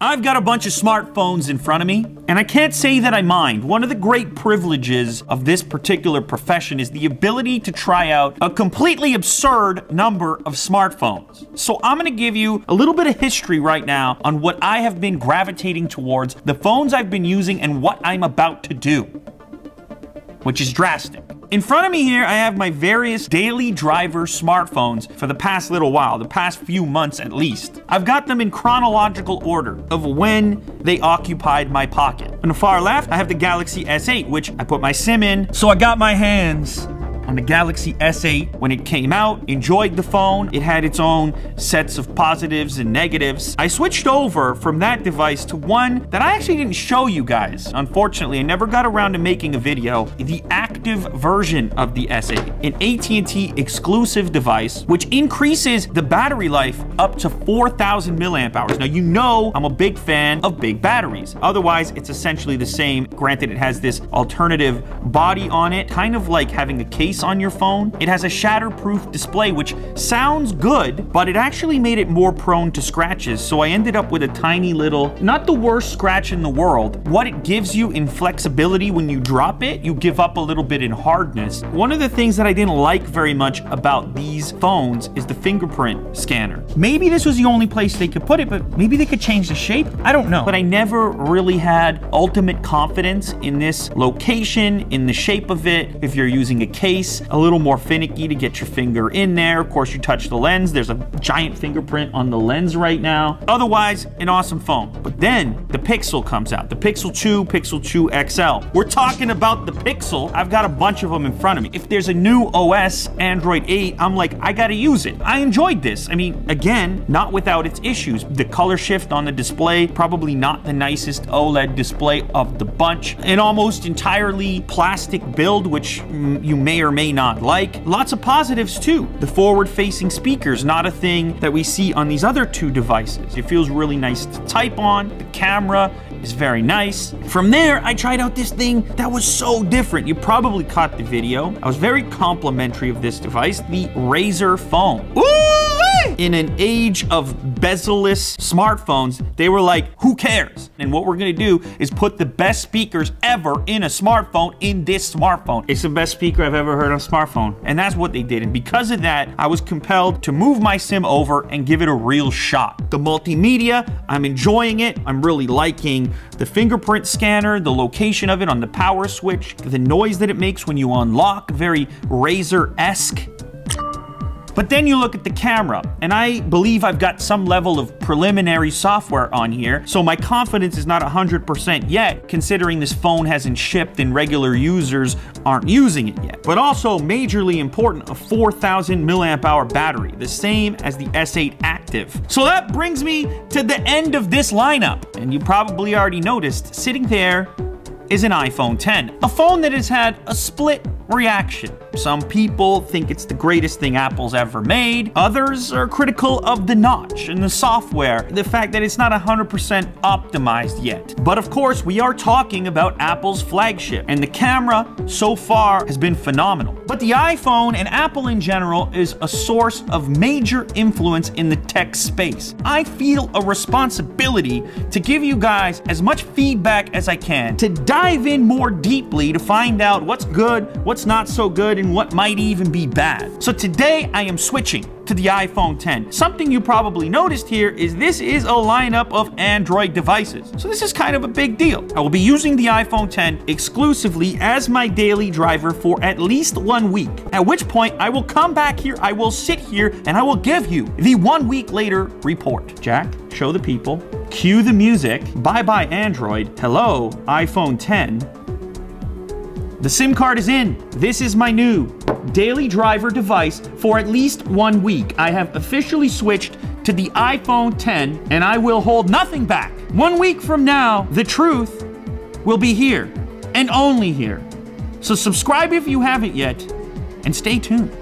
I've got a bunch of smartphones in front of me, and I can't say that I mind. One of the great privileges of this particular profession is the ability to try out a completely absurd number of smartphones. So I'm gonna give you a little bit of history right now on what I have been gravitating towards, the phones I've been using, and what I'm about to do, which is drastic. In front of me here, I have my various daily driver smartphones for the past little while, the past few months at least. I've got them in chronological order of when they occupied my pocket. On the far left, I have the Galaxy S8, which I put my SIM in, so I got my hands on the Galaxy S8 when it came out, enjoyed the phone. It had its own sets of positives and negatives. I switched over from that device to one that I actually didn't show you guys. Unfortunately, I never got around to making a video. The active version of the S8, an AT&T exclusive device, which increases the battery life up to 4,000 milliamp hours. Now, you know I'm a big fan of big batteries. Otherwise, it's essentially the same. Granted, it has this alternative body on it, kind of like having a case on your phone. It has a shatterproof display, which sounds good, but it actually made it more prone to scratches. So I ended up with a tiny little, not the worst scratch in the world. What it gives you in flexibility when you drop it, you give up a little bit in hardness. One of the things that I didn't like very much about these phones is the fingerprint scanner. Maybe this was the only place they could put it, but maybe they could change the shape. I don't know. But I never really had ultimate confidence in this location, in the shape of it. If you're using a case, a little more finicky to get your finger in there. Of course, you touch the lens. There's a giant fingerprint on the lens right now. Otherwise, an awesome phone. But then the Pixel comes out. The Pixel 2, Pixel 2 XL. We're talking about the Pixel. I've got a bunch of them in front of me. If there's a new OS, Android 8, I'm like, I gotta use it. I enjoyed this. I mean, again, not without its issues. The color shift on the display, probably not the nicest OLED display of the bunch. An almost entirely plastic build, which you may or may not like. Lots of positives too. The forward-facing speakers, not a thing that we see on these other two devices. It feels really nice to type on. The camera is very nice. From there, I tried out this thing that was so different. You probably caught the video. I was very complimentary of this device, the Razer phone. Ooh! In an age of bezel-less smartphones, they were like, who cares? And what we're gonna do is put the best speakers ever in a smartphone in this smartphone. It's the best speaker I've ever heard on a smartphone. And that's what they did. And because of that, I was compelled to move my SIM over and give it a real shot. The multimedia, I'm enjoying it. I'm really liking the fingerprint scanner, the location of it on the power switch, the noise that it makes when you unlock, very Razer-esque. But then you look at the camera, and I believe I've got some level of preliminary software on here, so my confidence is not 100% yet, considering this phone hasn't shipped and regular users aren't using it yet. But also, majorly important, a 4,000 milliamp hour battery, the same as the S8 Active. So that brings me to the end of this lineup, and you probably already noticed, sitting there is an iPhone X, a phone that has had a split reaction. Some people think it's the greatest thing Apple's ever made. Others are critical of the notch and the software, the fact that it's not 100% optimized yet. But of course, we are talking about Apple's flagship, and the camera so far has been phenomenal. But the iPhone and Apple in general is a source of major influence in the tech space. I feel a responsibility to give you guys as much feedback as I can, to dive in more deeply to find out what's good, what's not so good, and what might even be bad. So today I am switching to the iPhone X. Something you probably noticed here is this is a lineup of Android devices. So this is kind of a big deal. I will be using the iPhone X exclusively as my daily driver for at least 1 week, at which point I will come back here, I will sit here, and I will give you the 1 week later report. Jack, show the people. Cue the music. Bye-bye Android. Hello, iPhone X. The SIM card is in. This is my new daily driver device for at least 1 week. I have officially switched to the iPhone X, and I will hold nothing back. 1 week from now, the truth will be here, and only here. So subscribe if you haven't yet, and stay tuned.